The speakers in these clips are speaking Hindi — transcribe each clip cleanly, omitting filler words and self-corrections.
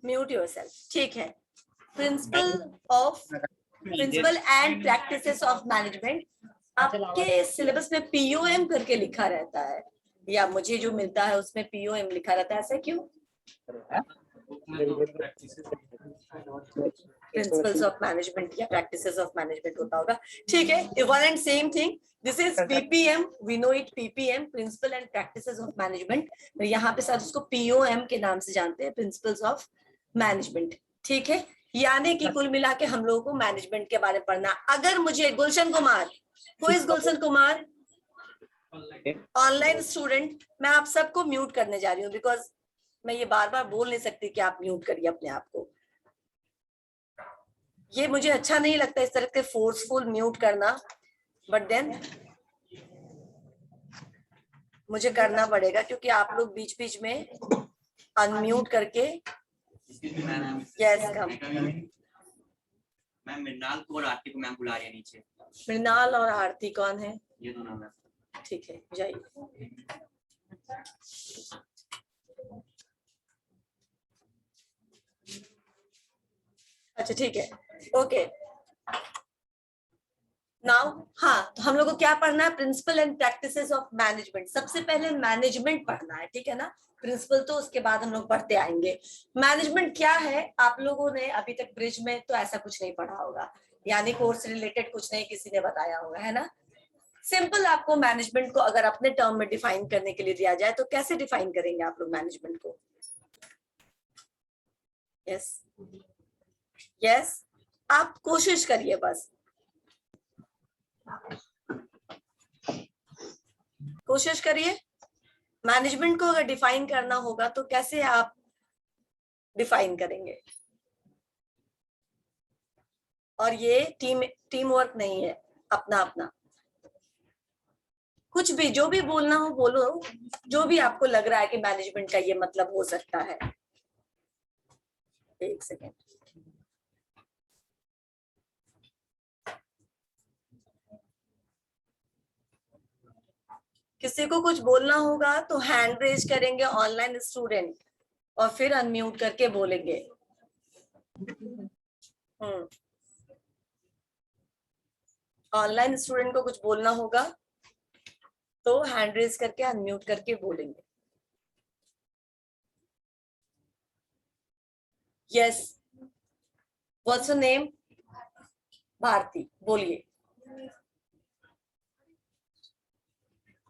म्यूट योरसेल्फ, ठीक है। Principle and practices of management, आपके सिलेबस में पीओएम करके लिखा रहता है, या मुझे जो मिलता है उसमें पीओएम लिखा रहता है, ऐसा क्यों? प्रिंसिपल्स ऑफ मैनेजमेंट या प्रैक्टिसेस ऑफ मैनेजमेंट होता होगा, ठीक है। One and same thing, this is PPM, we know it, PPM principle and practices of management, यहाँ पे साथ उसको पीओएम के नाम से जानते हैं, प्रिंसिपल्स ऑफ मैनेजमेंट, ठीक है। यानी कि कुल मिला के हम लोगों को मैनेजमेंट के बारे में पढ़ना। अगर मुझे Gulshan Kumar, who is Gulshan Kumar, online student, मैं आप सबको म्यूट करने जा रही हूँ, बिकॉज मैं ये बार बार बोल नहीं सकती कि आप म्यूट करिए अपने आप को, ये मुझे अच्छा नहीं लगता इस तरह के फोर्सफुल म्यूट करना, बट देन मुझे करना पड़ेगा क्योंकि आप लोग बीच बीच में अनम्यूट करके यस कम। मैम मृणाल को और आरती को मैम बुला रही है नीचे। मृणाल और आरती कौन है? ये दोनों मैम। ठीक है, जाइए। अच्छा ठीक है, ओके। नाउ हाँ, तो हम लोग को क्या पढ़ना है? Principle and practices of management. सबसे पहले मैनेजमेंट पढ़ना है, ठीक है ना। प्रिंसिपल तो उसके बाद हम लोग पढ़ते आएंगे। मैनेजमेंट क्या है? आप लोगों ने अभी तक ब्रिज में तो ऐसा कुछ नहीं पढ़ा होगा, यानी कोर्स रिलेटेड कुछ नहीं किसी ने बताया होगा, है ना। सिंपल, आपको मैनेजमेंट को अगर अपने टर्म में डिफाइन करने के लिए दिया जाए तो कैसे डिफाइन करेंगे आप लोग मैनेजमेंट को? यस यस, आप कोशिश करिए बस, कोशिश करिए। मैनेजमेंट को अगर डिफाइन करना होगा तो कैसे आप डिफाइन करेंगे? और ये टीम वर्क नहीं है, अपना अपना। कुछ भी, जो भी बोलना हो बोलो, जो भी आपको लग रहा है कि मैनेजमेंट का ये मतलब हो सकता है। एक सेकेंड, किसी को कुछ बोलना होगा तो हैंड रेज करेंगे ऑनलाइन स्टूडेंट, और फिर अनम्यूट करके बोलेंगे। ऑनलाइन स्टूडेंट को कुछ बोलना होगा तो हैंड रेज करके अनम्यूट करके बोलेंगे। Yes, what's your name? Bharti, बोलिए।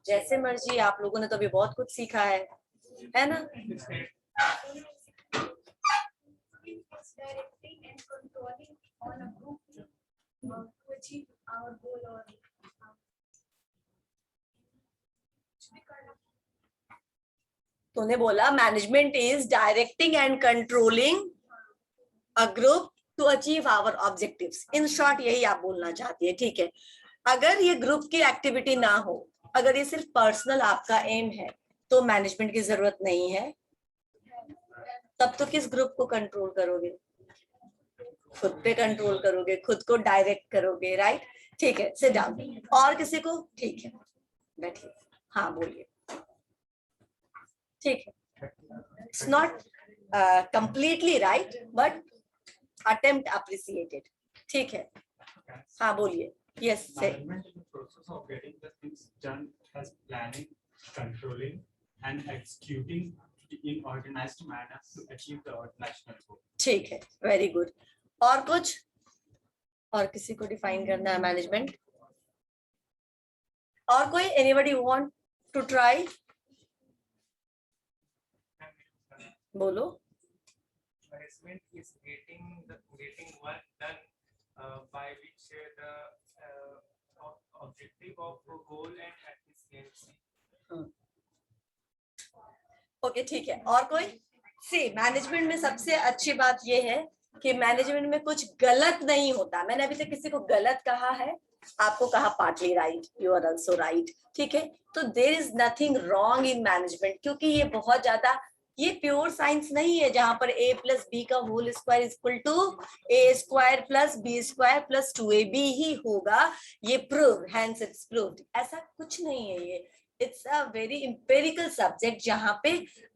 जैसे मर्जी, आप लोगों ने तो अभी बहुत कुछ सीखा है ना। तूने बोला management is directing and controlling a group to achieve our objectives. In short यही आप बोलना चाहती है, ठीक है। अगर ये ग्रुप की एक्टिविटी ना हो, अगर ये सिर्फ पर्सनल आपका एम है, तो मैनेजमेंट की जरूरत नहीं है। तब तो किस ग्रुप को कंट्रोल करोगे? खुद पे कंट्रोल करोगे, खुद को डायरेक्ट करोगे, राइट। ठीक है, सिट डाउन। और किसी को? ठीक है, बैठिए। हाँ बोलिए। ठीक है, it's not completely right but attempt appreciated, ठीक है। हाँ बोलिए। यस से process of getting the things done as planning, controlling and executing in organized manner to achieve the organizational goal. ठीक है, वेरी गुड। और कुछ? और किसी को डिफाइन करना है मैनेजमेंट? और कोई? Anybody want to try? बोलो। Management is getting work done by which the objective of goal and efficiency. Okay ठीक है, और कोई? सी, मैनेजमेंट में सबसे अच्छी बात ये है कि मैनेजमेंट में कुछ गलत नहीं होता। मैंने अभी तक किसी को गलत कहा है? आपको कहा partly right, you are also right, ठीक है। तो there is nothing wrong in management, क्योंकि ये बहुत ज्यादा, ये प्योर साइंस नहीं है जहां पर a प्लस बी का whole square is equal to a square plus b square plus 2ab ही होगा। ये प्रूव, हैंस इट्स प्रूव्ड, ऐसा कुछ नहीं है। ये it's a very empirical subject जहाँ पे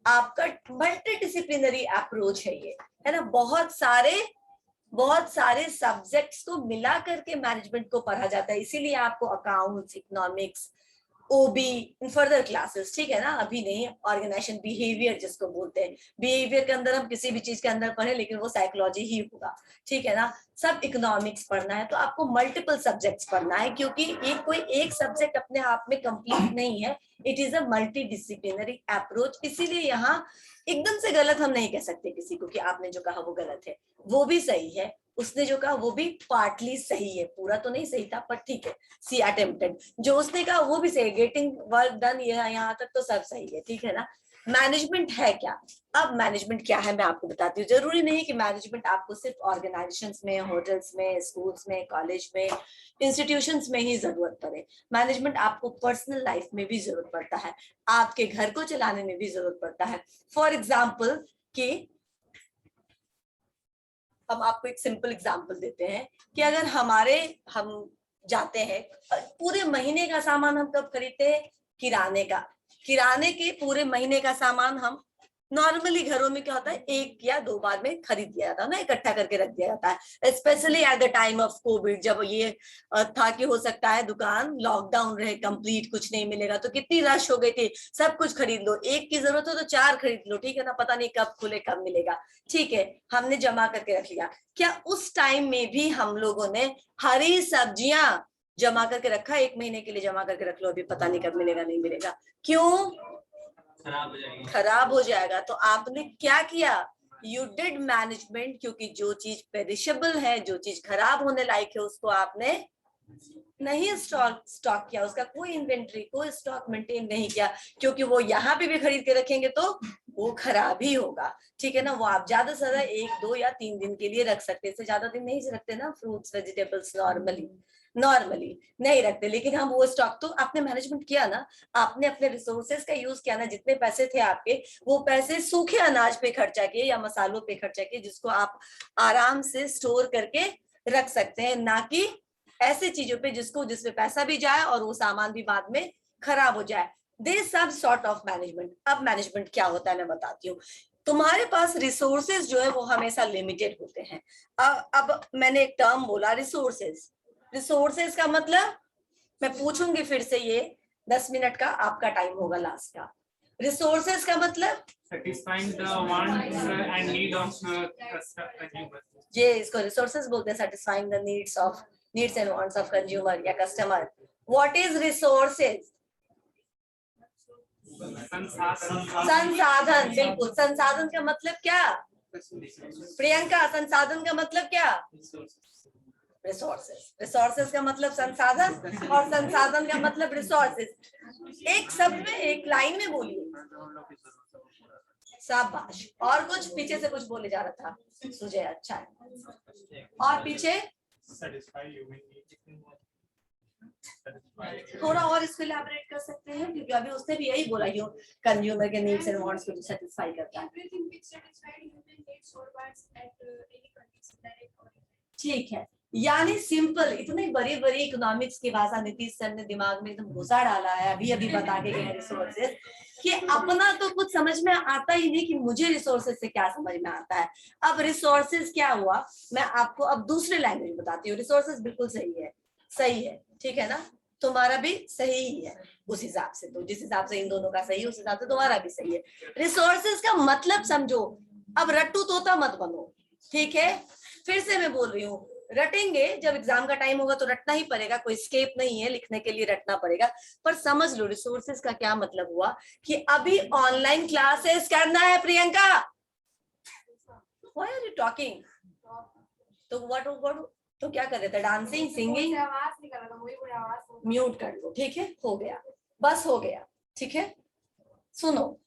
आपका मल्टी डिसिप्लिनरी अप्रोच है ये, है ना। बहुत सारे सब्जेक्ट्स को मिला करके मैनेजमेंट को पढ़ा जाता है, इसीलिए आपको accounts, economics, OB in further classes, ठीक है ना, अभी नहीं। ऑर्गेनाइजेशन बिहेवियर जिसको बोलते हैं, बिहेवियर के अंदर हम किसी भी चीज के अंदर पढ़े लेकिन वो साइकोलॉजी ही होगा, ठीक है ना। सब इकोनॉमिक्स पढ़ना है तो आपको मल्टीपल सब्जेक्ट्स पढ़ना है, क्योंकि एक कोई एक सब्जेक्ट अपने आप में कंप्लीट नहीं है, it is a multi disciplinary approach. इसीलिए यहाँ एकदम से गलत हम नहीं कह सकते किसी को कि आपने जो कहा वो गलत है, वो भी सही है, उसने जो कहा वो भी पार्टली सही है, पूरा तो नहीं सही था पर ठीक है, सी अटेम्प्टेड। जो उसने कहा वो भी सही, गेटिंग वर्क डन, ये यहाँ तक तो सब सही है, ठीक है ना। मैनेजमेंट है क्या? अब मैनेजमेंट क्या है मैं आपको बताती हूँ। जरूरी नहीं कि मैनेजमेंट आपको सिर्फ ऑर्गेनाइजेशंस में, होटल्स में, स्कूल्स में, कॉलेज में, इंस्टीट्यूशंस में ही जरूरत पड़े। मैनेजमेंट आपको पर्सनल लाइफ में भी जरूरत पड़ता है, आपके घर को चलाने में भी जरूरत पड़ता है। फॉर एग्जाम्पल कि हम आपको एक सिंपल एग्जांपल देते हैं कि अगर हम जाते हैं, पूरे महीने का सामान हम कब खरीदते हैं? किराने के पूरे महीने का सामान हम नॉर्मली घरों में क्या होता है, 1 या 2 बार में खरीद दिया जाता है ना, इकट्ठा करके रख दिया जाता है। Specially at the time of Covid, जब ये था कि हो सकता है दुकान लॉकडाउन रहे कंप्लीट, कुछ नहीं मिलेगा, तो कितनी रश हो गई थी, सब कुछ खरीद लो, 1 की जरूरत हो तो 4 खरीद लो, ठीक है ना, पता नहीं कब खुले कब मिलेगा, ठीक है, हमने जमा करके रख लिया। क्या उस टाइम में भी हम लोगों ने हरी सब्जियां जमा करके रखा? 1 महीने के लिए जमा करके रख लो, अभी पता नहीं कब मिलेगा, नहीं मिलेगा, क्यों? खराब हो जाएगा। तो आपने क्या किया? यू डिड मैनेजमेंट, क्योंकि जो चीज पेरिशेबल है, जो चीज खराब होने लायक है, उसको आपने नहीं स्टॉक किया, उसका कोई इन्वेंट्री, कोई स्टॉक मेंटेन नहीं किया, क्योंकि वो यहाँ पे भी खरीद के रखेंगे तो वो खराब ही होगा, ठीक है ना। वो आप ज्यादा से ज्यादा 1, 2 या 3 दिन के लिए रख सकते, इससे ज्यादा दिन नहीं रखते ना फ्रूट्स वेजिटेबल्स, नॉर्मली नहीं रखते। लेकिन हम वो स्टॉक, तो आपने मैनेजमेंट किया ना, आपने अपने रिसोर्सेज का यूज किया ना, जितने पैसे थे आपके, वो पैसे सूखे अनाज पे खर्चा किए या मसालों पे खर्चा किए, जिसको आप आराम से स्टोर करके रख सकते हैं, ना कि ऐसे चीजों पे जिसपे पैसा भी जाए और वो सामान भी बाद में खराब हो जाए। दिस सब सॉर्ट ऑफ मैनेजमेंट। अब मैनेजमेंट क्या होता है मैं बताती हूँ। तुम्हारे पास रिसोर्सेज जो है वो हमेशा लिमिटेड होते हैं। अब मैंने एक टर्म बोला रिसोर्सेज। रिसोर्सेज का मतलब, मैं पूछूंगी फिर से, ये 10 मिनट का आपका टाइम होगा लास्ट का। रिसोर्सेज का मतलब satisfying the wants and need of consumer. ये इसको रिसोर्सेज बोलते हैं, satisfying the needs and wants of consumer या कस्टमर। What is resources? संसाधन, बिल्कुल। संसाधन का मतलब क्या प्रियंका? संसाधन का मतलब क्या? रिसोर्सेज का मतलब संसाधन और संसाधन का मतलब रिसोर्सेज। एक शब्द में, एक लाइन में बोलिए। शाबाश। और कुछ पीछे से कुछ बोले जा रहा था सुजय, अच्छा है। और पीछे थोड़ा और इसको इलैबोरेट कर सकते हैं, क्योंकि अभी उसने भी यही बोला, क्यों कंज्यूमर के नीड्स एंड वांट्स को सेटिस्फाई करता है। ठीक है, यानी सिंपल, इतनी बड़ी बड़ी इकोनॉमिक्स की भाषा नीतीश सर ने दिमाग में एकदम घुसा डाला है, अभी बता के गए रिसोर्सेज, कि अपना तो कुछ समझ में आता ही नहीं कि मुझे रिसोर्सेज से क्या समझ में आता है। अब रिसोर्सेज क्या हुआ, मैं आपको अब दूसरे लैंग्वेज बताती हूँ। रिसोर्सेज बिल्कुल सही है, ठीक है ना, तुम्हारा भी सही ही है उस हिसाब से, तो जिस हिसाब से इन दोनों का सही है उस हिसाब से तुम्हारा भी सही है। रिसोर्सेज का मतलब समझो, अब रट्टू तोता मत बनो, ठीक है। फिर से मैं बोल रही हूँ, रटेंगे जब एग्जाम का टाइम होगा तो रटना ही पड़ेगा, कोई स्केप नहीं है, लिखने के लिए रटना पड़ेगा। पर समझ लो रिसोर्सेज का क्या मतलब हुआ, कि अभी ऑनलाइन क्लासेस करना है Priyanka. Why are you talking? तो क्या कर रहे थे, डांसिंग, सिंगिंग? म्यूट कर लो, ठीक है, हो गया, बस हो गया, ठीक है। सुनो,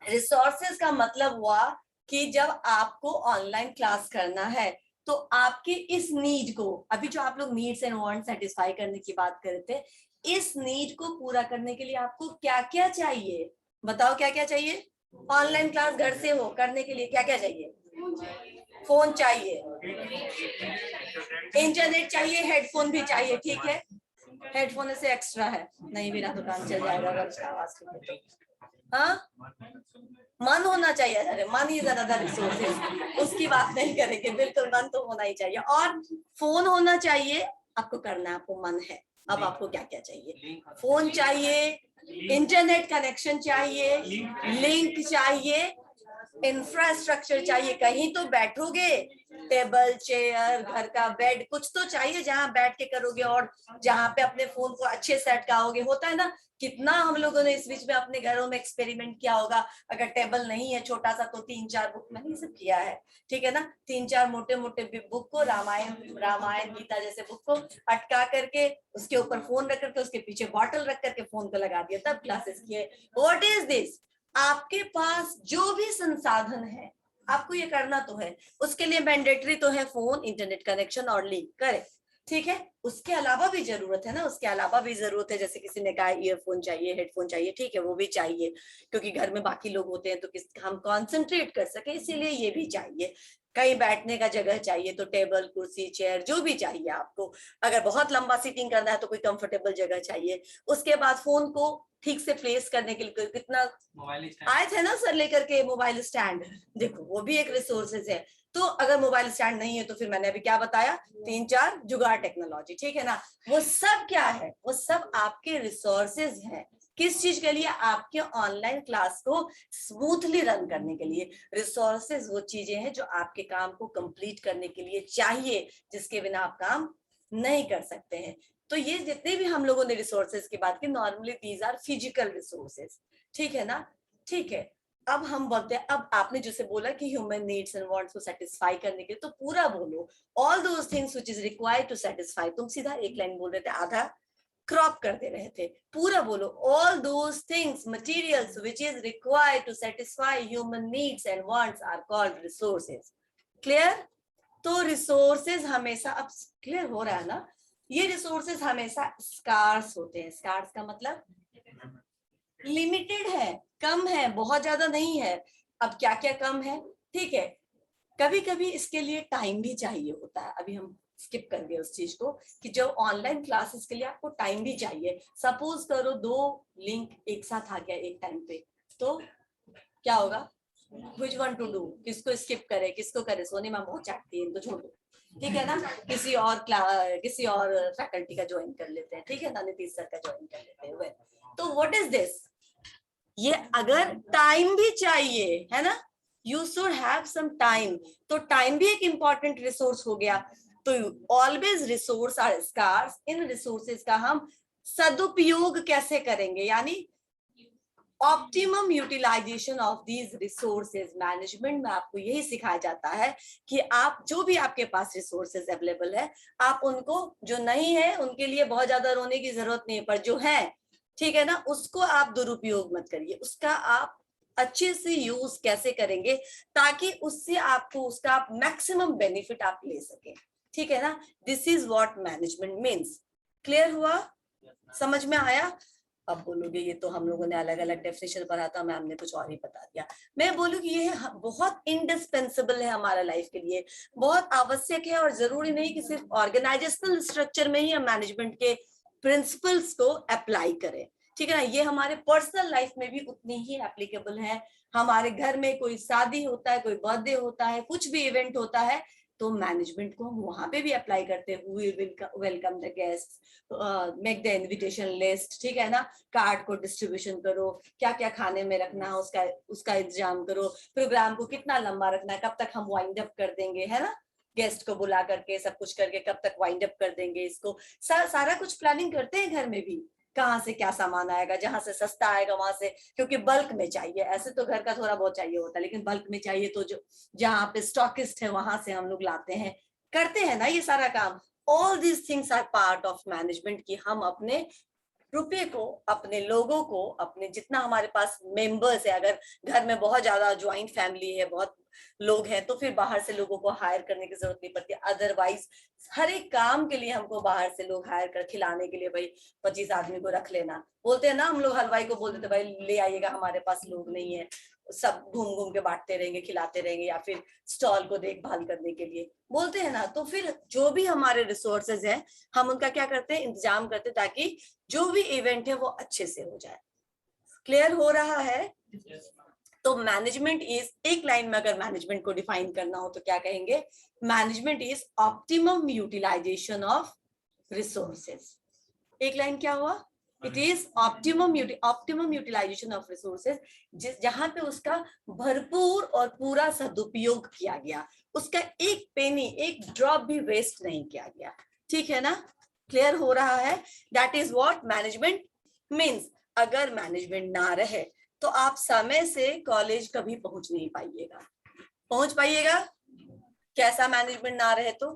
रिसोर्सेज का मतलब हुआ कि जब आपको ऑनलाइन क्लास करना है तो आपके इस नीड को, अभी जो आप लोग नीड्स एंड वांट सेटिस्फाई करने की बात कर रहे थे, इस नीड को पूरा करने के लिए आपको क्या क्या चाहिए, बताओ क्या क्या चाहिए? ऑनलाइन क्लास घर से हो करने के लिए क्या क्या चाहिए? फोन चाहिए, इंटरनेट चाहिए, हेडफोन भी चाहिए, ठीक है। हेडफोन से एक्स्ट्रा है नहीं, मेरा तो काम चल जाएगा अगर उसका आवाज ठीक है तो। हाँ, मन होना चाहिए। अरे मन ही ज्यादा रिसोर्स है, उसकी बात नहीं करेंगे, बिल्कुल मन तो होना ही चाहिए। और फोन होना चाहिए, आपको करना है, आपको मन है। अब आपको क्या क्या चाहिए? फोन चाहिए, इंटरनेट कनेक्शन चाहिए, लिंक चाहिए, इंफ्रास्ट्रक्चर चाहिए। कहीं तो बैठोगे, टेबल चेयर, घर का बेड, कुछ तो चाहिए जहां बैठ के करोगे और जहां पे अपने फोन को अच्छे से अटकाओगे। होता है ना, कितना हम लोगों ने इस बीच में अपने घरों में एक्सपेरिमेंट किया होगा। अगर टेबल नहीं है छोटा सा तो 3-4 बुक, मैंने सब किया है, ठीक है ना, 3-4 मोटे मोटे बुक को, रामायण गीता जैसे बुक को अटका करके उसके ऊपर फोन रख करके उसके पीछे बॉटल रख करके फोन को लगा दिया, तब क्लासेस किए। What is this? आपके पास जो भी संसाधन है आपको ये करना तो है, उसके लिए मैंडेटरी तो है फोन, इंटरनेट कनेक्शन और लिंक करे, ठीक है। उसके अलावा भी जरूरत है ना, उसके अलावा भी जरूरत है। जैसे किसी ने कहा ईयरफोन चाहिए, हेडफोन चाहिए, ठीक है, वो भी चाहिए क्योंकि घर में बाकी लोग होते हैं तो हम कॉन्सेंट्रेट कर सके, इसीलिए ये भी चाहिए। कहीं बैठने का जगह चाहिए तो टेबल, कुर्सी, चेयर, जो भी चाहिए आपको। अगर बहुत लंबा सीटिंग करना है तो कोई कंफर्टेबल जगह चाहिए। उसके बाद फोन को ठीक से प्लेस करने के लिए कितना मोबाइल आए थे ना सर लेकर के मोबाइल स्टैंड, देखो वो भी एक रिसोर्सेज है। तो अगर मोबाइल स्टैंड नहीं है तो फिर मैंने अभी क्या बताया, 3-4 जुगाड़ टेक्नोलॉजी, ठीक है ना। वो सब क्या है? वो सब आपके रिसोर्सेज हैं। किस चीज के लिए? आपके ऑनलाइन क्लास को स्मूथली रन करने के लिए। रिसोर्सेज वो चीजें हैं जो आपके काम को कंप्लीट करने के लिए चाहिए, जिसके बिना आप काम नहीं कर सकते हैं। तो ये जितने भी हम लोगों ने रिसोर्सेज की बात की, normally these are physical resources, ठीक है ना, ठीक है। अब हम बोलते हैं, अब आपने जैसे बोला कि ह्यूमन नीड्स एंड वांट्स को सेटिस्फाई करने के लिए, तो पूरा बोलो, all those things which is required to satisfy. तुम सीधा एक लाइन बोल रहे थे, आधा क्रॉप कर दे रहे थे, पूरा बोलो, all those things materials which is required to satisfy human needs and wants are called resources. Clear? तो रिसोर्सेज हमेशा, अब क्लियर हो रहा है ना, ये रिसोर्सेज हमेशा स्कार्स होते हैं। स्कार्स का मतलब लिमिटेड है, कम है, बहुत ज्यादा नहीं है। अब क्या क्या कम है, ठीक है। कभी कभी इसके लिए टाइम भी चाहिए होता है, अभी हम स्किप कर गए उस चीज को कि जो ऑनलाइन क्लासेस के लिए आपको टाइम भी चाहिए। सपोज करो 2 लिंक एक साथ आ गया एक टाइम पे, तो क्या होगा? Which one to do? किसको स्किप करे, किसको करे? सोनी मैम बहुत चाहती है, इनको छोड़ दो, ठीक है ना, किसी और फैकल्टी का ज्वाइन कर लेते हैं, ठीक है ना, नीतीश सर का ज्वाइन कर लेते हैं। तो व्हाट इज दिस? ये अगर टाइम भी चाहिए है ना, you should have some time, तो टाइम भी एक इंपॉर्टेंट रिसोर्स हो गया। तो ऑलवेज रिसोर्स आर स्कार्स। इन रिसोर्सेज का हम सदुपयोग कैसे करेंगे, यानी optimum utilisation of these resources. Management में आपको यही सिखाया जाता है कि आप जो भी आपके पास रिसोर्सेज अवेलेबल है, आप उनको, जो नहीं है उनके लिए बहुत ज्यादा रोने की जरूरत नहीं है, पर जो है, ठीक है ना, उसको आप दुरुपयोग मत करिए। उसका आप अच्छे से यूज कैसे करेंगे ताकि उससे आपको उसका आप मैक्सिमम बेनिफिट आप ले सके, ठीक है ना। This is what management means. Clear हुआ? समझ में आया? अब बोलोगे ये तो हम लोगों ने अलग अलग डेफिनेशन पढ़ा था, मैम ने कुछ और ही बता दिया। मैं बोलूंगी ये बहुत इंडिस्पेंसिबल है हमारा लाइफ के लिए, बहुत आवश्यक है। और जरूरी नहीं कि सिर्फ ऑर्गेनाइजेशनल स्ट्रक्चर में ही हम मैनेजमेंट के प्रिंसिपल्स को अप्लाई करें, ठीक है ना। ये हमारे पर्सनल लाइफ में भी उतनी ही एप्लीकेबल है। हमारे घर में कोई शादी होता है, कोई बर्थडे होता है, कुछ भी इवेंट होता है, तो मैनेजमेंट को हम वहां पे भी अप्लाई करते हैं। We will welcome the guest, make the invitation list, ठीक है ना, कार्ड को डिस्ट्रीब्यूशन करो, क्या क्या खाने में रखना है उसका इंतजाम करो, प्रोग्राम को कितना लंबा रखना है, कब तक हम वाइंड अप कर देंगे, है ना, गेस्ट को बुला करके सब कुछ करके कब तक वाइंड अप कर देंगे इसको। सारा कुछ प्लानिंग करते हैं घर में भी, कहाँ से क्या सामान आएगा, जहां से सस्ता आएगा वहां से, क्योंकि बल्क में चाहिए। ऐसे तो घर का थोड़ा बहुत चाहिए होता है, लेकिन बल्क में चाहिए तो जो जहाँ पे स्टॉकिस्ट है वहां से हम लोग लाते हैं, करते हैं ना ये सारा काम। All these things are part of management की हम अपने रुपए को, अपने लोगों को, अपने जितना हमारे पास मेंबर्स है, अगर घर में बहुत ज्यादा ज्वाइंट फैमिली है, बहुत लोग हैं, तो फिर बाहर से लोगों को हायर करने की जरूरत नहीं पड़ती। अदरवाइज हर एक काम के लिए हमको बाहर से लोग हायर कर, खिलाने के लिए भाई 25 आदमी को रख लेना। बोलते हैं ना हम लोग, हलवाई को बोलते थे भाई ले आइएगा, हमारे पास लोग नहीं है, सब घूम घूम के बांटते रहेंगे, खिलाते रहेंगे, या फिर स्टॉल को देखभाल करने के लिए बोलते हैं ना, तो फिर जो भी हमारे रिसोर्सेज हैं हम उनका क्या करते हैं, इंतजाम करते हैं ताकि जो भी इवेंट है वो अच्छे से हो जाए। क्लियर हो रहा है? तो मैनेजमेंट इज, एक लाइन में अगर मैनेजमेंट को डिफाइन करना हो तो क्या कहेंगे, management is optimum utilisation of resources. एक लाइन क्या हुआ, it is optimum utilisation of resources, जहां पे उसका भरपूर और पूरा सदुपयोग किया गया, उसका एक पेनी, एक ड्रॉप भी वेस्ट नहीं किया गया। ठीक है ना? क्लियर हो रहा है? That is what management means. अगर मैनेजमेंट ना रहे तो आप समय से कॉलेज कभी पहुंच नहीं पाइएगा। पहुंच पाइएगा? कैसा मैनेजमेंट ना रहे तो?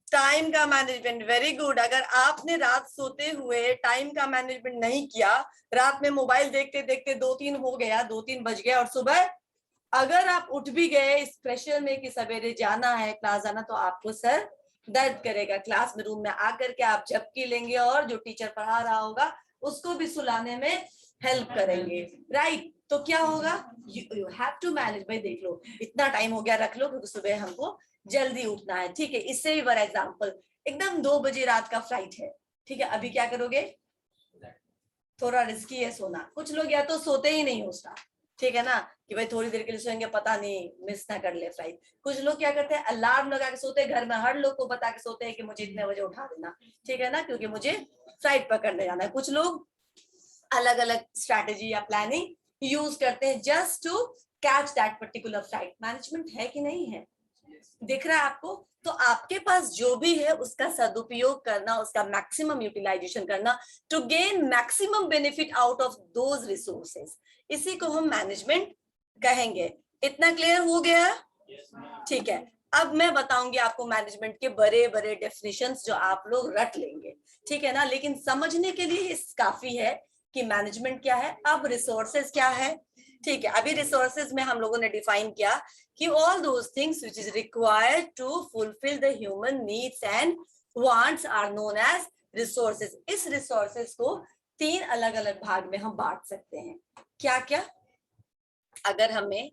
टाइम का मैनेजमेंट, वेरी गुड। अगर आपने रात सोते हुए टाइम का मैनेजमेंट नहीं किया, रात में मोबाइल देखते देखते 2-3 हो गया, 2-3 बज गया, और सुबह अगर आप उठ भी गए इस प्रेशर में कि सवेरे जाना है, क्लास जाना, तो आपको सर दर्द करेगा। क्लास में रूम में आकर के आप झपकी लेंगे और जो टीचर पढ़ा रहा होगा उसको भी सुलाने में हेल्प करेंगे, राइट? तो क्या होगा, यू हैव टू मैनेज। भाई देख लो इतना टाइम हो गया, रख लो, क्योंकि सुबह हमको जल्दी उठना है। ठीक है, इससे भी बड़ा एग्जांपल, एकदम 2 बजे रात का फ्लाइट है, ठीक है, अभी क्या करोगे? थोड़ा रिस्की है सोना। कुछ लोग या तो सोते ही नहीं उसका, ठीक है ना, कि भाई थोड़ी देर के लिए सोएंगे, पता नहीं मिस ना कर ले फ्लाइट। कुछ लोग क्या करते हैं, अलार्म लगा के सोते हैं, घर में हर लोग को बता के सोते हैं कि मुझे इतने बजे उठा देना, ठीक है ना, क्योंकि मुझे फ्लाइट पकड़ने जाना है। कुछ लोग अलग अलग स्ट्रैटेजी या प्लानिंग यूज करते हैं just to catch that particular flight. Management है कि नहीं है? दिख रहा है आपको? तो आपके पास जो भी है उसका सदुपयोग करना, उसका मैक्सिमम यूटिलाइजेशन करना, to gain maximum benefit out of those resources, इसी को हम मैनेजमेंट कहेंगे। इतना क्लियर हो गया? ठीक है, अब मैं बताऊंगी आपको मैनेजमेंट के बड़े बड़े डेफिनेशंस जो आप लोग रट लेंगे, ठीक है ना, लेकिन समझने के लिए काफी है कि मैनेजमेंट क्या है, अब रिसोर्सेज क्या है। ठीक है, अभी रिसोर्सेज में हम लोगों ने डिफाइन किया कि all those things which is required to fulfil the human needs and wants are known as resources. इस रिसोर्सेज को 3 अलग अलग भाग में हम बांट सकते हैं। क्या क्या? अगर हमें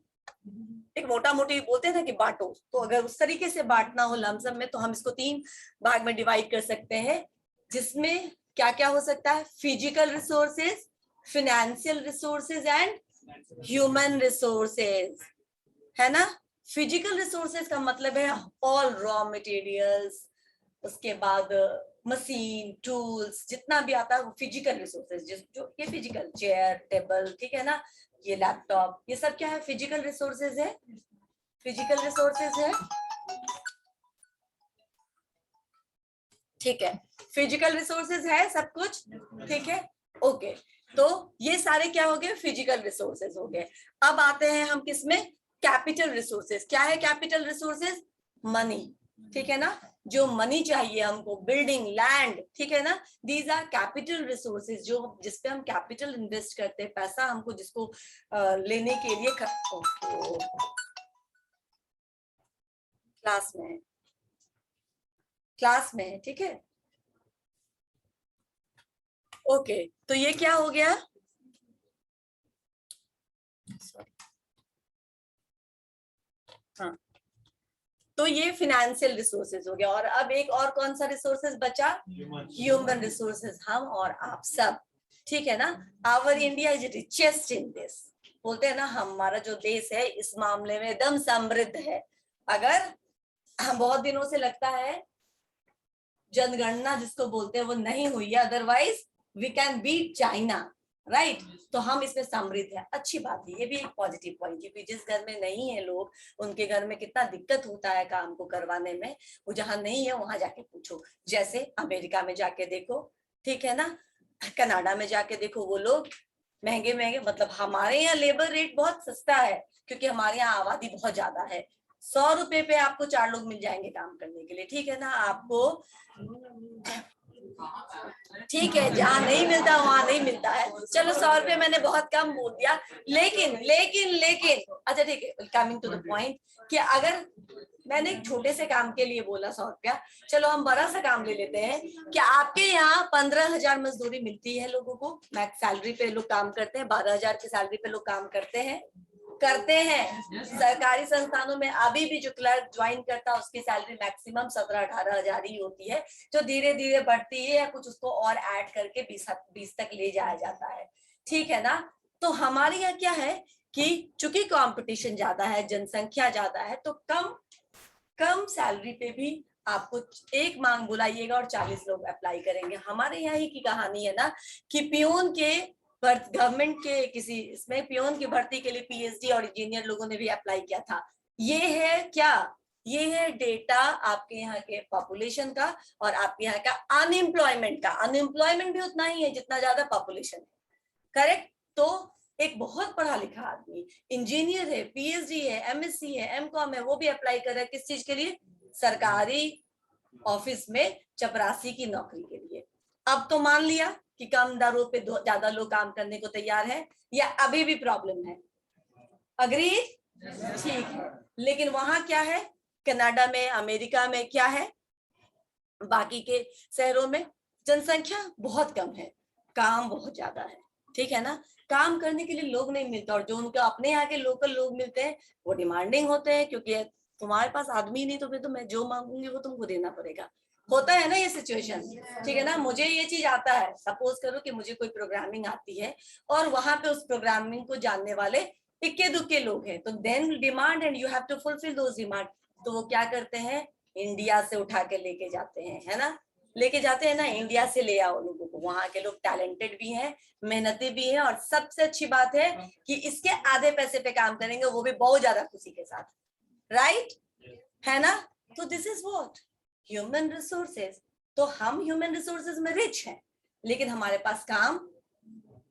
एक मोटा मोटी बोलते हैं ना कि बांटो, तो अगर उस तरीके से बांटना हो लमसम में, तो हम इसको 3 भाग में डिवाइड कर सकते हैं, जिसमें क्या क्या हो सकता है, physical resources, financial resources and human resources, है ना। फिजिकल रिसोर्सेज का मतलब है ऑल रॉ मटेरियल्स, उसके बाद मशीन, टूल्स, जितना भी आता है वो फिजिकल रिसोर्सेज, जो ये फिजिकल, चेयर, टेबल, ठीक है ना, ये लैपटॉप, ये सब क्या है, फिजिकल रिसोर्सेज है, फिजिकल रिसोर्सेज है। ठीक है, फिजिकल रिसोर्सेज है सब कुछ, ठीक है, ओके। तो ये सारे क्या हो गए, फिजिकल रिसोर्सेज हो गए। अब आते हैं हम किसमें, कैपिटल रिसोर्सेज। क्या है कैपिटल रिसोर्सेज? मनी, ठीक है ना, जो मनी चाहिए हमको, बिल्डिंग, लैंड, ठीक है ना, दीज आर कैपिटल रिसोर्सेज, जो जिसपे हम कैपिटल इन्वेस्ट करते हैं, पैसा हमको जिसको लेने के लिए क्लास में, ठीक है, ओके। तो ये क्या हो गया, हाँ, तो ये फिनेंशियल रिसोर्सेज हो गया। और अब एक और कौन सा रिसोर्सेज बचा, ह्यूमन रिसोर्सेज, हम और आप सब, ठीक है ना। Our India is richest in this, बोलते हैं ना हमारा जो देश है इस मामले में एकदम समृद्ध है। अगर बहुत दिनों से लगता है जनगणना जिसको बोलते हैं वो नहीं हुई है, otherwise we can beat China, right. तो हम इसमें समृद्ध है, अच्छी बात है, ये भी एक पॉजिटिव पॉइंट, क्योंकि जिस घर में नहीं है लोग, उनके घर में कितना दिक्कत होता है काम को करवाने में। वो जहां नहीं है वहां जाके पूछो, जैसे अमेरिका में जाके देखो, ठीक है ना, कनाडा में जाके देखो, वो लोग महंगे महंगे, मतलब हमारे यहाँ लेबर रेट बहुत सस्ता है क्योंकि हमारे यहाँ आबादी बहुत ज्यादा है। 100 रुपए पे आपको 4 लोग मिल जाएंगे काम करने के लिए, ठीक है ना। आपको ठीक है, जहाँ नहीं मिलता वहां नहीं मिलता है, चलो 100 रुपए मैंने बहुत कम बोल दिया, लेकिन अच्छा ठीक है, कमिंग टू द पॉइंट, कि अगर मैंने एक छोटे से काम के लिए बोला 100 रुपया, चलो हम बड़ा सा काम ले लेते हैं। क्या आपके यहाँ 15,000 मजदूरी मिलती है लोगों को? मैक्स सैलरी पे लोग काम करते हैं, 12,000 की सैलरी पे लोग काम करते हैं? सरकारी संस्थानों में अभी भी जो क्लर्क ज्वाइन करता है उसकी सैलरी मैक्सिमम 17-18,000 ही होती है, जो धीरे धीरे बढ़ती है या कुछ उसको और ऐड करके 20 तक ले जाया जाता है, ठीक है ना। तो हमारे यहाँ क्या है कि चूंकि कंपटीशन ज्यादा है, जनसंख्या ज्यादा है, तो कम सैलरी पे भी आपको एक मांग बुलाइएगा और 40 लोग अप्लाई करेंगे। हमारे यहाँ ही की कहानी है ना कि पियून के गवर्नमेंट के किसी इसमें पियून की भर्ती के लिए पीएचडी और इंजीनियर लोगों ने भी अप्लाई किया था। ये है क्या? ये है डेटा आपके यहाँ के पॉपुलेशन का और आपके यहाँ का अनएम्प्लॉयमेंट का। अनएम्प्लॉयमेंट भी उतना ही है जितना ज्यादा पॉपुलेशन है, करेक्ट। तो एक बहुत पढ़ा लिखा आदमी, इंजीनियर है, पीएचडी है, एमएससी है, एमकॉम है, वो भी अप्लाई कर रहा है किस चीज के लिए? सरकारी ऑफिस में चपरासी की नौकरी के लिए। अब तो मान लिया कि कम दरों पे ज्यादा लोग काम करने को तैयार है, या अभी भी प्रॉब्लम है? अग्री? ठीक है। लेकिन वहां क्या है? कनाडा में, अमेरिका में क्या है, बाकी के शहरों में जनसंख्या बहुत कम है, काम बहुत ज्यादा है, ठीक है ना। काम करने के लिए लोग नहीं मिलते, और जो उनके अपने यहाँ के लोकल लोग मिलते हैं वो डिमांडिंग होते हैं, क्योंकि तुम्हारे पास आदमी नहीं तो फिर तो मैं जो मांगूंगी वो तुमको देना पड़ेगा। होता है ना ये सिचुएशन, ठीक है ना। मुझे ये चीज आता है, सपोज करो कि मुझे कोई प्रोग्रामिंग आती है और वहां पे उस प्रोग्रामिंग को जानने वाले इक्के दुक्के लोग हैं, तो then demand and you have to fulfil those demand. तो वो क्या करते हैं? इंडिया से उठा के लेके जाते हैं, है ना, लेके जाते हैं ना, इंडिया से ले आओ लोगों को। वहां के लोग टैलेंटेड भी हैं, मेहनती भी हैं, और सबसे अच्छी बात है कि इसके आधे पैसे पे काम करेंगे, वो भी बहुत ज्यादा खुशी के साथ, राइट, है ना। तो this is what human resources. तो हम ह्यूमन रिसोर्सेज में रिच हैं, लेकिन हमारे पास काम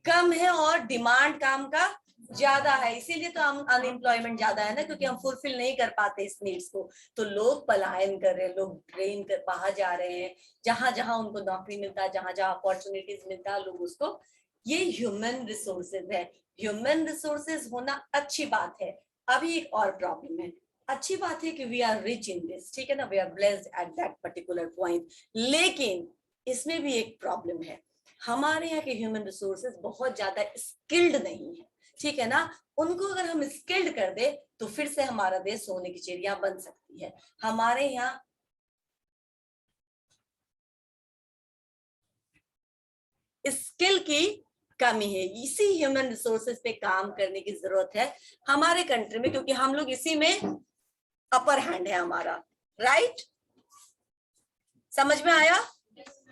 कम है और डिमांड काम का ज्यादा है, इसीलिए तो हम अनएम्प्लॉयमेंट ज्यादा है ना, क्योंकि हम फुलफिल नहीं कर पाते इस नीड्स को। तो लोग पलायन कर रहे हैं, लोग ट्रेन कर बाहर जा रहे हैं, जहां जहां उनको नौकरी मिलता है, जहां जहां अपॉर्चुनिटीज मिलता है, लोग उसको, ये ह्यूमन रिसोर्सेज है। ह्यूमन रिसोर्सेज होना अच्छी बात है। अभी एक और प्रॉब्लम है, अच्छी बात है कि we are rich in this, ठीक है ना, we are blessed at that particular point, लेकिन इसमें भी एक प्रॉब्लम है, हमारे यहाँ के ह्यूमन रिसोर्सेज बहुत ज्यादा स्किल्ड नहीं है, ठीक है ना। उनको अगर हम स्किल्ड कर दे तो फिर से हमारा देश सोने की चिड़िया बन सकती है। हमारे यहाँ स्किल की कमी है, इसी ह्यूमन रिसोर्सेज पे काम करने की जरूरत है हमारे कंट्री में, क्योंकि हम लोग इसी में अपर हैंड है हमारा, राइट। समझ में आया?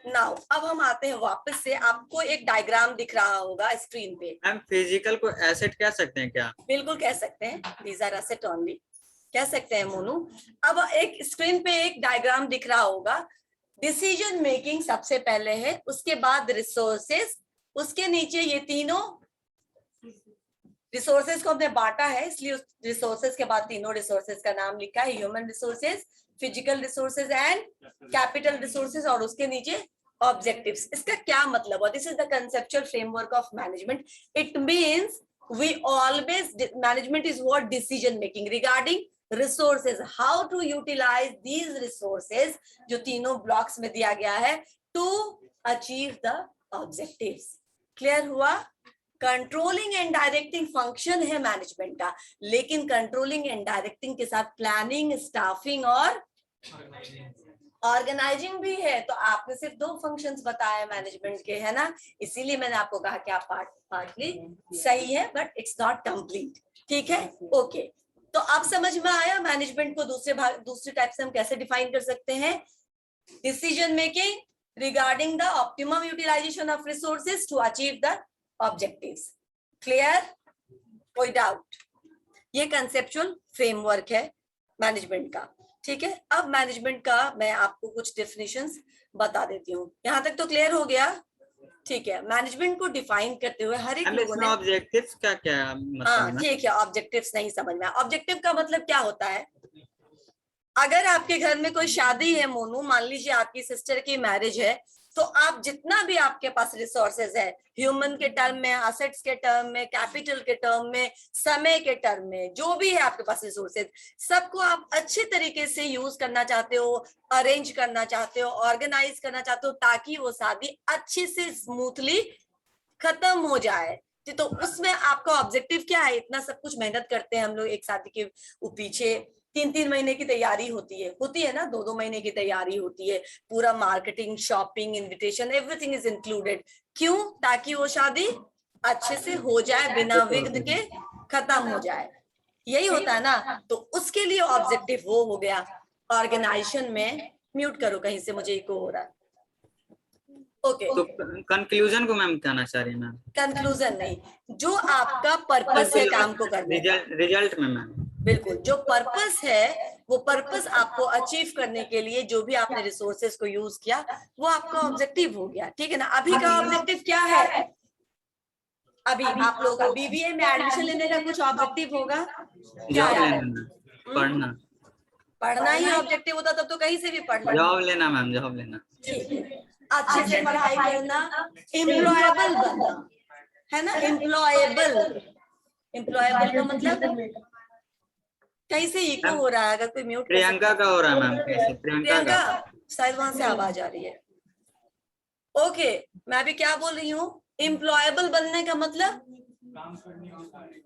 नाउ अब हम आते हैं वापस से, आपको एक डायग्राम दिख रहा होगा स्क्रीन पे। हम फिजिकल को एसेट कह सकते हैं क्या? बिल्कुल कह सकते हैं, दीज आर एसेट ओनली, कह सकते हैं मोनू। अब एक स्क्रीन पे एक डायग्राम दिख रहा होगा, डिसीजन मेकिंग सबसे पहले है, उसके बाद रिसोर्सेज, उसके नीचे ये तीनों रिसोर्सेज को हमने बांटा है, इसलिए उस रिसोर्सेज के बाद तीनों रिसोर्सेज का नाम लिखा है, human resources, physical resources and capital resources, और उसके नीचे ऑब्जेक्टिव्स। इसका क्या मतलब है? This is the conceptual framework of management. It means we always, management is what decision making regarding resources, how to utilise these resources, जो तीनों ब्लॉक्स में दिया गया है, to achieve the objectives. Clear हुआ? कंट्रोलिंग एंड डायरेक्टिंग फंक्शन है मैनेजमेंट का, लेकिन कंट्रोलिंग एंड डायरेक्टिंग के साथ प्लानिंग, स्टाफिंग और ऑर्गेनाइजिंग भी है। तो आपने सिर्फ 2 फंक्शंस बताए मैनेजमेंट के, है ना, इसीलिए मैंने आपको कहा कि आप पार्टली सही है, बट इट्स नॉट कंप्लीट, ठीक है, ओके। तो अब समझ में आया मैनेजमेंट को दूसरे टाइप से हम कैसे डिफाइन कर सकते हैं? Decision making regarding the optimum utilisation of resources to achieve the objectives. Clear? कोई डाउट? ये कंसेप्चुअल फ्रेमवर्क है मैनेजमेंट का, ठीक है। अब मैनेजमेंट का मैं आपको कुछ डेफिनेशंस बता देती हूँ, यहाँ तक तो क्लियर हो गया? ठीक है। मैनेजमेंट को डिफाइन करते हुए हर एक लोगों ने, ऑब्जेक्टिव्स का क्या मतलब? हाँ ठीक है, ऑब्जेक्टिव्स नहीं समझ में। ऑब्जेक्टिव का मतलब क्या होता है? अगर आपके घर में कोई शादी है मोनू, मान लीजिए आपकी सिस्टर की मैरिज है, तो आप जितना भी आपके पास रिसोर्सेज है, ह्यूमन के टर्म में, असेट्स के टर्म में, कैपिटल के टर्म में, समय के टर्म में, जो भी है आपके पास रिसोर्सेज, सबको आप अच्छे तरीके से यूज करना चाहते हो, अरेंज करना चाहते हो, ऑर्गेनाइज करना चाहते हो, ताकि वो शादी अच्छे से स्मूथली खत्म हो जाए। तो उसमें आपका ऑब्जेक्टिव क्या है? इतना सब कुछ मेहनत करते हैं हम लोग एक शादी के पीछे, 3-3 महीने की तैयारी होती है ना, 2-2 महीने की तैयारी होती है, पूरा marketing, shopping, invitation, everything is included. क्यों? ताकि वो शादी अच्छे से हो जाए, बिना विघ्न के खत्म हो जाए। यही होता है ना। तो उसके लिए ऑब्जेक्टिव वो हो गया। ऑर्गेनाइजेशन में म्यूट करो, कहीं से मुझे इको हो रहा है। ओके, तो कंक्लूजन को मैम कहना चाह रही है मैम? कंक्लूजन नहीं, जो आपका पर्पस है काम को करने का, रिजल्ट में मैम। बिल्कुल, जो पर्पस है वो पर्पस आपको अचीव करने के लिए जो भी आपने रिसोर्सेज को यूज किया, वो आपका ऑब्जेक्टिव हो गया। ठीक है ना। अभी का ऑब्जेक्टिव क्या है? अभी आप लोगों का बीबीए में एडमिशन लेने का कुछ ऑब्जेक्टिव होगा? क्या जॉब है? लेना, पढ़ना। पढ़ना ही ऑब्जेक्टिव होता तब तो कहीं से भी पढ़ लो। जॉब लेना मैम, जॉब लेना। ठीक है, अच्छे से पढ़ाई करना, एम्प्लॉयबल बनना, है ना। एम्प्लॉयबल, एम्प्लॉयबल का मतलब, कहीं से इको हो रहा है, अगर कोई म्यूट कर प्रियंका का हो रहा है मैम, कैसे? प्रियंका का शायद वहां से आवाज आ रही है। ओके, मैं अभी क्या बोल रही हूँ? एम्प्लॉयबल बनने का मतलब, काम करने की सारी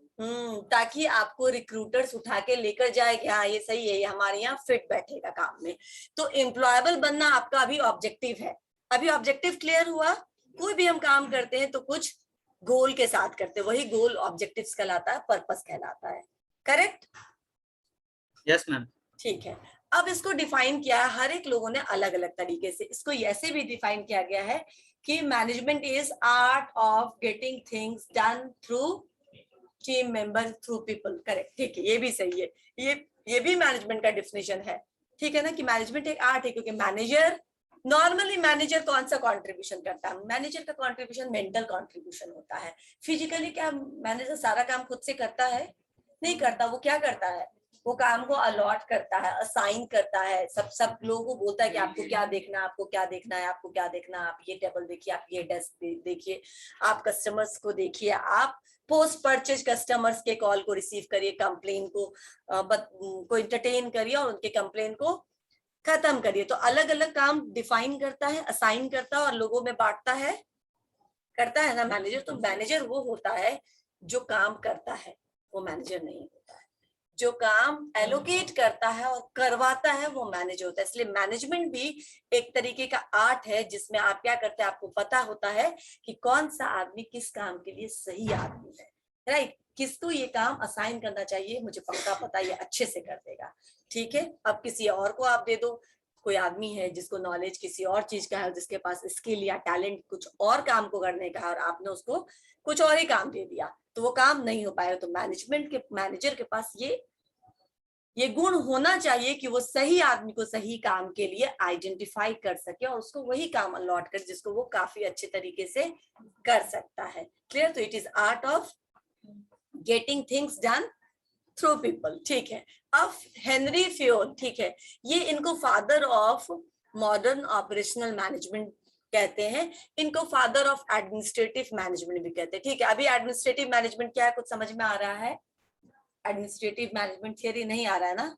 ताकि आपको रिक्रूटर्स उठा के लेकर जाए कि हाँ ये सही है, ये हमारे यहाँ फिट बैठेगा काम में। तो एम्प्लॉयबल बनना आपका अभी ऑब्जेक्टिव है। अभी ऑब्जेक्टिव क्लियर हुआ? कोई भी हम काम करते हैं तो कुछ गोल के साथ करते हैं, वही गोल ऑब्जेक्टिव्स कहलाता है, पर्पस कहलाता है। करेक्ट? Yes ma'am. ठीक है। अब इसको डिफाइन किया है हर एक लोगों ने अलग अलग तरीके से। इसको ऐसे भी डिफाइन किया गया है कि management is art of getting things done through team member, through people. Correct, ठीक है, ये भी सही है। ये भी मैनेजमेंट का डिफिनेशन है। ठीक है ना, कि मैनेजमेंट एक आर्ट है, क्योंकि मैनेजर, नॉर्मली मैनेजर कौन सा कंट्रीब्यूशन करता है? मैनेजर का कंट्रीब्यूशन मेंटल कंट्रीब्यूशन होता है। फिजिकली क्या मैनेजर सारा काम खुद से करता है? नहीं करता। वो क्या करता है? वो काम को अलॉट करता है, असाइन करता है, सब लोगों को बोलता है कि आपको क्या देखना है, आपको क्या देखना है, आपको क्या देखना है, आप ये टेबल देखिए, आप ये डेस्क देखिए, आप कस्टमर्स को देखिए, आप पोस्ट परचेज कस्टमर्स के कॉल को रिसीव करिए, कंप्लेन को इंटरटेन करिए और उनके कंप्लेन को खत्म करिए। तो अलग अलग काम डिफाइन करता है, असाइन करता है और लोगों में बांटता है, करता है ना मैनेजर। तो मैनेजर वो होता है जो काम करता है, वो मैनेजर नहीं होता है। जो काम एलोकेट करता है और करवाता है वो मैनेजर होता है। इसलिए मैनेजमेंट भी एक तरीके का आर्ट है, जिसमें आप क्या करते हैं, आपको पता होता है कि कौन सा आदमी किस काम के लिए सही आदमी है, राइट। किसको ये काम असाइन करना चाहिए, मुझे पक्का पता ये अच्छे से कर देगा। ठीक है, अब किसी और को आप दे दो, कोई आदमी है जिसको नॉलेज किसी और चीज का है, जिसके पास स्किल या टैलेंट कुछ और काम को करने का है, और आपने उसको कुछ और ही काम दे दिया, तो वो काम नहीं हो पाएगा। तो मैनेजर के पास ये गुण होना चाहिए कि वो सही आदमी को सही काम के लिए आइडेंटिफाई कर सके और उसको वही काम अलॉट कर जिसको वो काफी अच्छे तरीके से कर सकता है। क्लियर? तो it is art of getting things done through people. ठीक है। अब हेनरी फ्योल, ठीक है, ये इनको father of modern operational management कहते हैं, इनको फादर ऑफ एडमिनिस्ट्रेटिव मैनेजमेंट भी कहते हैं। ठीक है, अभी एडमिनिस्ट्रेटिव मैनेजमेंट क्या है, कुछ समझ में आ रहा है? एडमिनिस्ट्रेटिव मैनेजमेंट थियरी नहीं आ रहा है ना?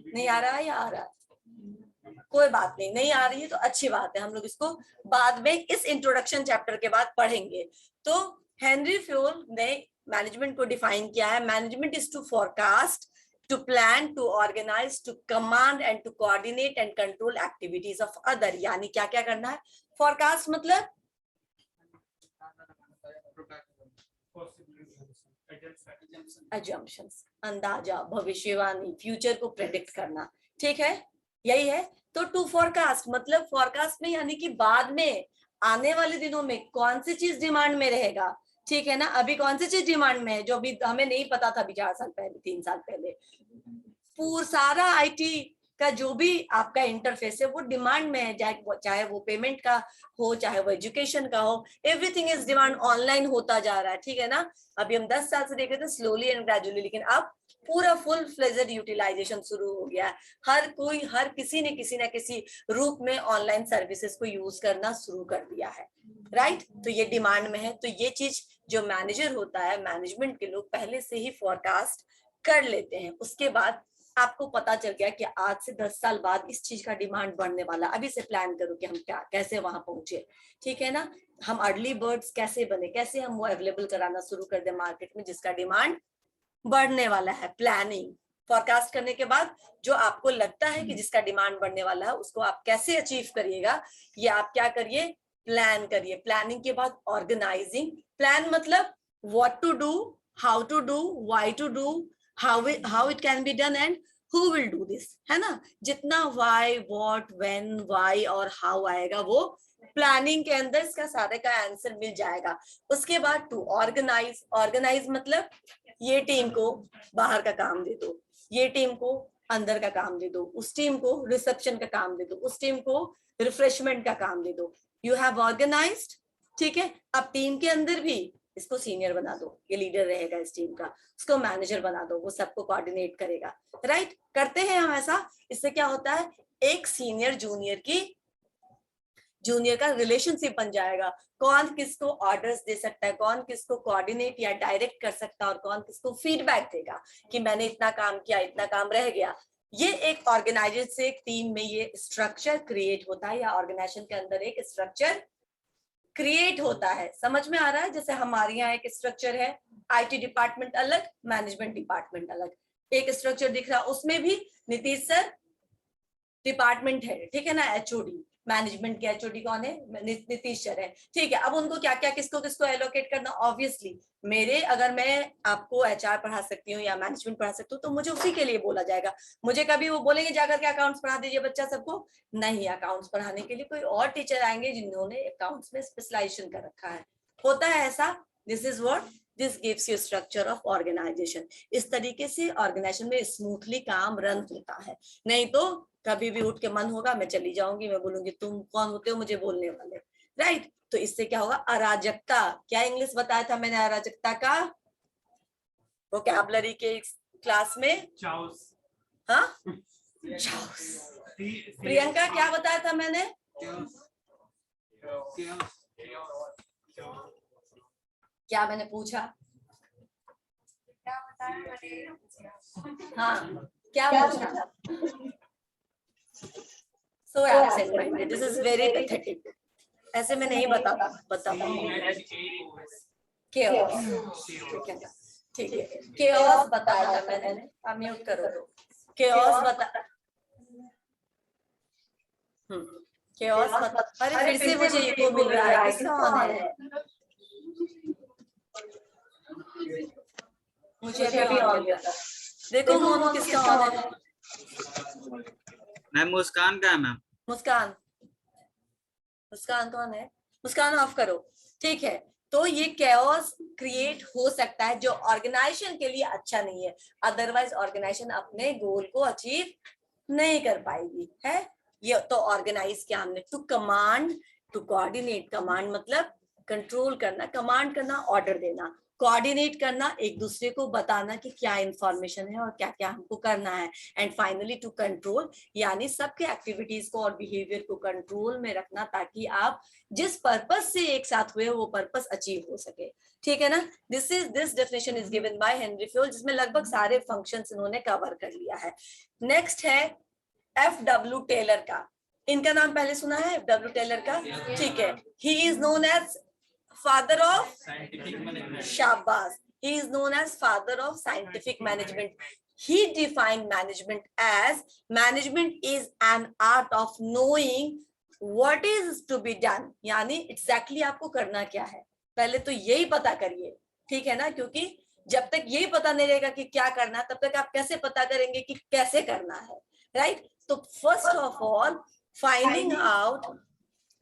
नहीं आ रहा है या आ रहा है? कोई बात नहीं, नहीं आ रही है तो अच्छी बात है, हम लोग इसको बाद में इस इंट्रोडक्शन चैप्टर के बाद पढ़ेंगे। तो हेनरी फ्योल ने मैनेजमेंट को डिफाइन किया है। Management is to forecast, to plan, to organise, to command and to coordinate and control activities of other. यानी क्या क्या करना है? फोरकास्ट मतलब अजम्पशंस, अंदाजा, भविष्यवाणी, फ्यूचर को प्रेडिक्ट करना। ठीक है, यही है। तो टू फोरकास्ट मतलब फोरकास्ट में यानी कि बाद में आने वाले दिनों में कौन सी चीज डिमांड में रहेगा। ठीक है ना, अभी कौन सी चीज डिमांड में है जो अभी हमें नहीं पता था, अभी 4 साल पहले, 3 साल पहले, पूरा सारा आईटी का जो भी आपका इंटरफेस है वो डिमांड में है, चाहे वो पेमेंट का हो, चाहे वो एजुकेशन का हो, एवरीथिंग इज डिमांड, ऑनलाइन होता जा रहा है। ठीक है ना, अभी हम 10 साल से देख रहे थे स्लोली एंड ग्रेजुअली, लेकिन अब पूरा फुल फ्लेजेड यूटिलाइजेशन शुरू हो गया है। हर किसी ने किसी ना किसी रूप में ऑनलाइन सर्विसेज को यूज करना शुरू कर दिया है, राइट। तो ये डिमांड में है। तो ये चीज जो मैनेजर होता है, मैनेजमेंट के लोग पहले से ही फोरकास्ट कर लेते हैं। उसके बाद आपको पता चल गया कि आज से 10 साल बाद इस चीज का डिमांड बढ़ने वाला, अभी से प्लान करो कि हम कैसे वहां पहुंचे, ठीक है ना। हम अर्ली बर्ड्स कैसे बने, कैसे हम वो अवेलेबल कराना शुरू कर दे मार्केट में जिसका डिमांड बढ़ने वाला है। प्लानिंग, फोरकास्ट करने के बाद जो आपको लगता है कि जिसका डिमांड बढ़ने वाला है उसको आप कैसे अचीव करिएगा, ये आप क्या करिए, प्लान करिए। प्लानिंग के बाद ऑर्गेनाइजिंग। प्लान मतलब what to do, how to do, why to do, how it can be done and who will do this, है ना। जितना व्हाई, व्हाट, व्हेन, व्हाई और हाउ आएगा वो प्लानिंग के अंदर इसका सारे का आंसर मिल जाएगा। उसके बाद टू ऑर्गेनाइज। ऑर्गेनाइज मतलब ये टीम को बाहर का काम दे दो, ये टीम को अंदर का काम दे दो, उस टीम को रिसेप्शन का काम दे दो, उस टीम को रिफ्रेशमेंट का काम दे दो। यू हैव ऑर्गेनाइज्ड, ठीक है। अब टीम के अंदर भी इसको सीनियर बना दो, ये लीडर रहेगा इस टीम का, उसको मैनेजर बना दो, वो सबको कोऑर्डिनेट करेगा, राइट। करते हैं हम ऐसा। इससे क्या होता है, एक सीनियर जूनियर का रिलेशनशिप बन जाएगा। कौन किसको ऑर्डर्स दे सकता है, कौन किसको कोऑर्डिनेट या डायरेक्ट कर सकता है और कौन किसको फीडबैक देगा कि मैंने इतना काम किया, इतना काम रह गया। ये एक ऑर्गेनाइजेशन से एक टीम में ये स्ट्रक्चर क्रिएट होता है, या ऑर्गेनाइजेशन के अंदर एक स्ट्रक्चर क्रिएट होता है। समझ में आ रहा है। जैसे हमारे यहाँ एक स्ट्रक्चर है, आईटी डिपार्टमेंट अलग, मैनेजमेंट डिपार्टमेंट अलग, एक स्ट्रक्चर दिख रहा, उसमें भी नीतीश सर डिपार्टमेंट है, ठीक है ना। एचओडी, मैनेजमेंट के एचओडी कौन है, नीतीश सर है, ठीक है। अब उनको क्या क्या किसको किसको एलोकेट करना, ऑब्वियसली मेरे, अगर मैं आपको एचआर पढ़ा सकती हूँ या मैनेजमेंट पढ़ा सकती हूँ तो मुझे उसी के लिए बोला जाएगा। मुझे कभी वो बोलेंगे जाकर के अकाउंट्स पढ़ा दीजिए बच्चा सबको, नहीं। अकाउंट्स पढ़ाने के लिए कोई और टीचर आएंगे जिन्होंने अकाउंट्स में स्पेशलाइजेशन कर रखा है, होता है ऐसा। This is what this gives you structure of organisation. इस तरीके से ऑर्गेनाइजेशन में स्मूथली काम रन होता है। नहीं तो कभी भी उठ के मन होगा मैं चली जाऊंगी, मैं बोलूंगी तुम कौन होते हो मुझे बोलने वाले, राइट। तो इससे क्या होगा, अराजकता। क्या इंग्लिश बताया था मैंने अराजकता का वोकैबुलरी के क्लास में? chaos. हाँ, chaos। प्रियंका क्या बताया था मैंने? क्या मैंने पूछा? हाँ, क्या पूछा? So absent-minded. This is very pathetic. ऐसे में नहीं बता chaos, ठीक है। chaos बताया था मैंने, आप म्यूट करो तो। chaos बता, chaos बता। अरे फिर से मुझे इको मिल रहा है, किसका ऑन है? मुझे अभी ऑन है। देखो मोनू किसका ऑन है? मैम मुस्कान का है मैम। मुस्कान, मुस्कान कौन है? मुस्कान ऑफ करो, ठीक है। तो ये कैओस क्रिएट हो सकता है जो ऑर्गेनाइजेशन के लिए अच्छा नहीं है, अदरवाइज ऑर्गेनाइजेशन अपने गोल को अचीव नहीं कर पाएगी, है। ये तो ऑर्गेनाइज किया हमने। To command, to coordinate. Command मतलब कंट्रोल करना, कमांड करना, ऑर्डर देना, कोऑर्डिनेट करना, एक दूसरे को बताना कि क्या इंफॉर्मेशन है और क्या क्या हमको करना है। एंड फाइनली टू कंट्रोल, यानी सबके एक्टिविटीज को और बिहेवियर को कंट्रोल में रखना ताकि आप जिस पर्पस से एक साथ हुए वो पर्पस अचीव हो सके, ठीक है ना। This definition is given by Henry Fayol, जिसमें लगभग सारे फंक्शंस इन्होंने कवर कर लिया है। नेक्स्ट है एफ.डब्ल्यू. टेलर का। इनका नाम पहले सुना है एफ.डब्ल्यू. टेलर का, ठीक है। He is known as father of Shabbas. He is known as father of scientific management. He defined management as management is an art of knowing what is to be done. यानी exactly आपको करना क्या है, पहले तो यही पता करिए, ठीक है ना। क्योंकि जब तक यही पता नहीं रहेगा कि क्या करना है, तब तक आप कैसे पता करेंगे कि कैसे करना है, राइट। तो first of all finding out,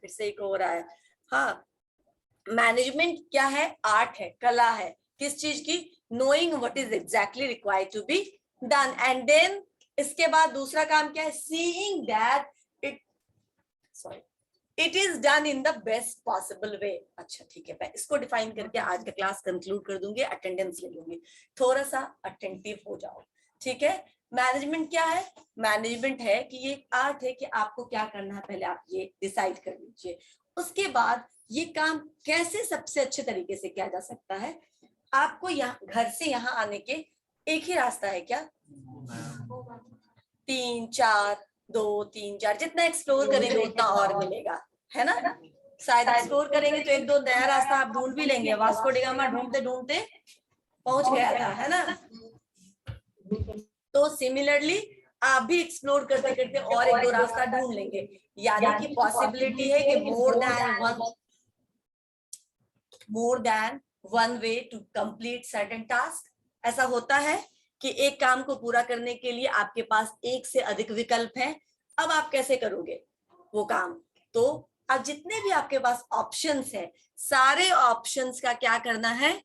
फिर से एक हो रहा है, हाँ। मैनेजमेंट क्या है? आर्ट है, कला है। किस चीज की? Knowing what is exactly required to be done. And then इसके बाद दूसरा काम क्या है? Seeing that it is done in the best possible way. अच्छा ठीक है, मैं इसको डिफाइन करके आज का क्लास कंक्लूड कर दूंगी, अटेंडेंस ले लूंगी। थोड़ा सा अटेंटिव हो जाओ, ठीक है। मैनेजमेंट क्या है? मैनेजमेंट है कि ये आर्ट है कि आपको क्या करना है, पहले आप ये डिसाइड कर लीजिए। उसके बाद ये काम कैसे सबसे अच्छे तरीके से किया जा सकता है। आपको यहाँ घर से यहाँ आने के एक ही रास्ता है क्या? 3 4 2 3 4, जितना एक्सप्लोर करेंगे उतना और मिलेगा, है ना। शायद एक्सप्लोर करेंगे तो एक दो नया रास्ता आप ढूंढ भी लेंगे। वास्को डिगामा ढूंढते ढूंढते पहुंच गया था, है ना। तो सिमिलरली आप भी एक्सप्लोर करते करते और एक दो रास्ता ढूंढ लेंगे। यानी कि पॉसिबिलिटी है कि more than one way to complete certain task. ऐसा होता है कि एक काम को पूरा करने के लिए आपके पास एक से अधिक विकल्प हैं। अब आप कैसे करोगे वो काम? तो अब जितने भी आपके पास ऑप्शंस हैं, सारे ऑप्शंस का क्या करना है?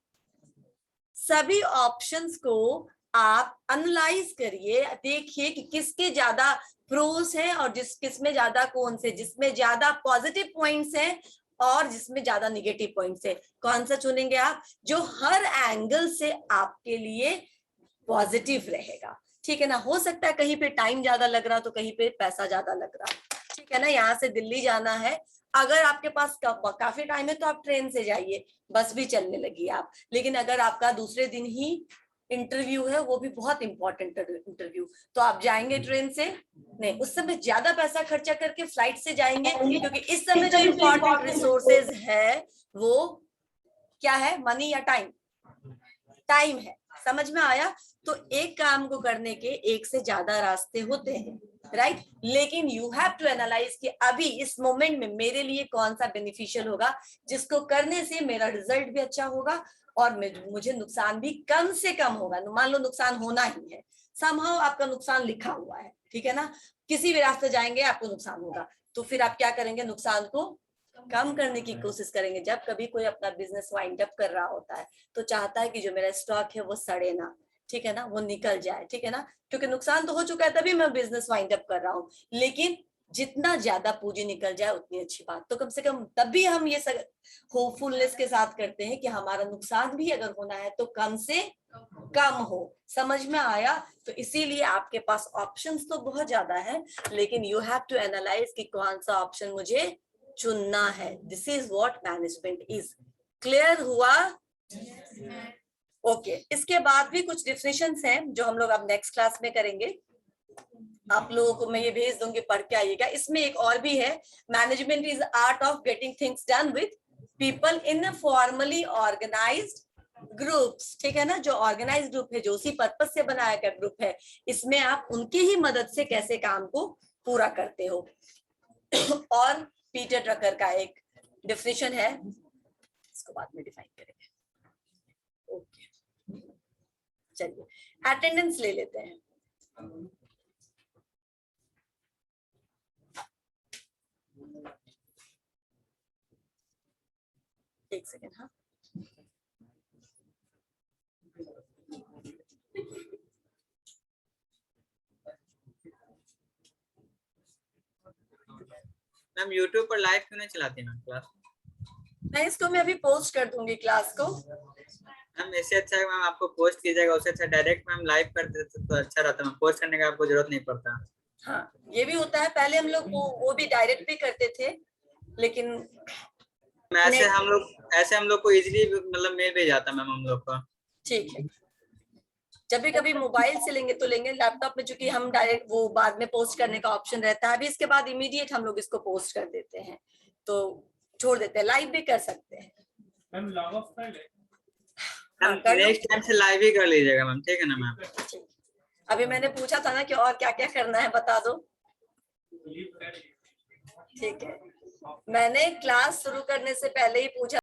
सभी ऑप्शंस को आप एनालाइज करिए, देखिए कि किसके ज्यादा प्रोस हैं और किसमें ज्यादा कौन से, जिसमें ज्यादा पॉजिटिव पॉइंट्स हैं और जिसमें ज्यादा निगेटिव पॉइंट्स है। कौन सा चुनेंगे आप? जो हर एंगल से आपके लिए पॉजिटिव रहेगा, ठीक है ना। हो सकता है कहीं पे टाइम ज्यादा लग रहा तो कहीं पे पैसा ज्यादा लग रहा, ठीक है ना। यहाँ से दिल्ली जाना है, अगर आपके पास काफी टाइम है तो आप ट्रेन से जाइए, बस भी चलने लगी आप। लेकिन अगर आपका दूसरे दिन ही इंटरव्यू है, वो भी बहुत इंपॉर्टेंट इंटरव्यू, तो आप जाएंगे ट्रेन से? नहीं, उस समय ज्यादा पैसा खर्चा करके फ्लाइट से जाएंगे, क्योंकि इस समय जो इंपॉर्टेंट रिसोर्सेज है वो क्या है? मनी या टाइम? टाइम है। समझ में आया? तो एक काम को करने के एक से ज्यादा रास्ते होते हैं, राइट। लेकिन यू हैव टू एनालाइज कि अभी इस मोमेंट में मेरे लिए कौन सा बेनिफिशियल होगा, जिसको करने से मेरा रिजल्ट भी अच्छा होगा और मुझे नुकसान भी कम से कम होगा। मान लो नुकसान होना ही है, समहाउ आपका नुकसान लिखा हुआ है, ठीक है ना। किसी भी रास्ते जाएंगे आपको नुकसान होगा, तो फिर आप क्या करेंगे? नुकसान को कम करने की कोशिश करेंगे। जब कभी कोई अपना बिजनेस वाइंड अप कर रहा होता है तो चाहता है कि जो मेरा स्टॉक है वो सड़े ना, ठीक है ना, वो निकल जाए, ठीक है ना। क्योंकि नुकसान तो हो चुका है, तभी मैं बिजनेस वाइंड अप कर रहा हूँ। लेकिन जितना ज्यादा पूंजी निकल जाए उतनी अच्छी बात। तो कम से कम तभी हम ये होपफुलनेस के साथ करते हैं कि हमारा नुकसान भी अगर होना है तो कम से कम हो। समझ में आया? तो इसीलिए आपके पास ऑप्शंस तो बहुत ज्यादा है, लेकिन यू हैव टू एनालाइज कि कौन सा ऑप्शन मुझे चुनना है। This is what management is. Clear हुआ? ओके। इसके बाद भी कुछ डिफिनेशंस हैं जो हम लोग अब नेक्स्ट क्लास में करेंगे। आप लोगों को मैं ये भेज दूंगी, पढ़ के आइएगा। इसमें एक और भी है, management is art of getting things done with people in formally organised groups, ठीक है ना। जो ऑर्गेनाइज्ड ग्रुप है, जो उसी पर्पस से बनाया गया ग्रुप है, इसमें आप उनकी ही मदद से कैसे काम को पूरा करते हो। और पीटर ड्रकर का एक डेफिनेशन है, इसको बाद में डिफाइन करेंगे। ओके, चलिए अटेंडेंस ले लेते हैं। एक सेकेंड। हाँ, मैम यूट्यूब पर लाइव क्यों नहीं चलाती मैम क्लास? मैं इसको मैं अभी पोस्ट कर दूंगी क्लास को। मैम इससे अच्छा है मैम आपको पोस्ट कीजिएगा, उससे अच्छा डायरेक्ट मैम लाइव कर देते तो अच्छा रहता है। पोस्ट करने का आपको जरूरत नहीं पड़ता। हाँ, ये भी होता है। पहले हम लोग वो भी डायरेक्ट भी करते थे, लेकिन ऐसे हम लोग को इजीली मतलब मेल भेज जाता मैम हम लोग को। ठीक है, जब भी कभी मोबाइल से लेंगे तो लेंगे। लैपटॉप में चूंकि हम डायरेक्ट वो बाद में पोस्ट करने का ऑप्शन रहता है, अभी इसके बाद इमीडिएट हम लोग इसको पोस्ट कर देते हैं, तो छोड़ देते हैं। लाइव भी कर सकते हैं। मैम लॉग ऑफ कर ले। नेक्स्ट टाइम से लाइव ही कर लीजिएगा मैम, ठीक है ना मैम। अभी मैंने पूछा था ना कि और क्या क्या करना है, बता दो। ठीक है, मैंने क्लास शुरू करने से पहले ही पूछा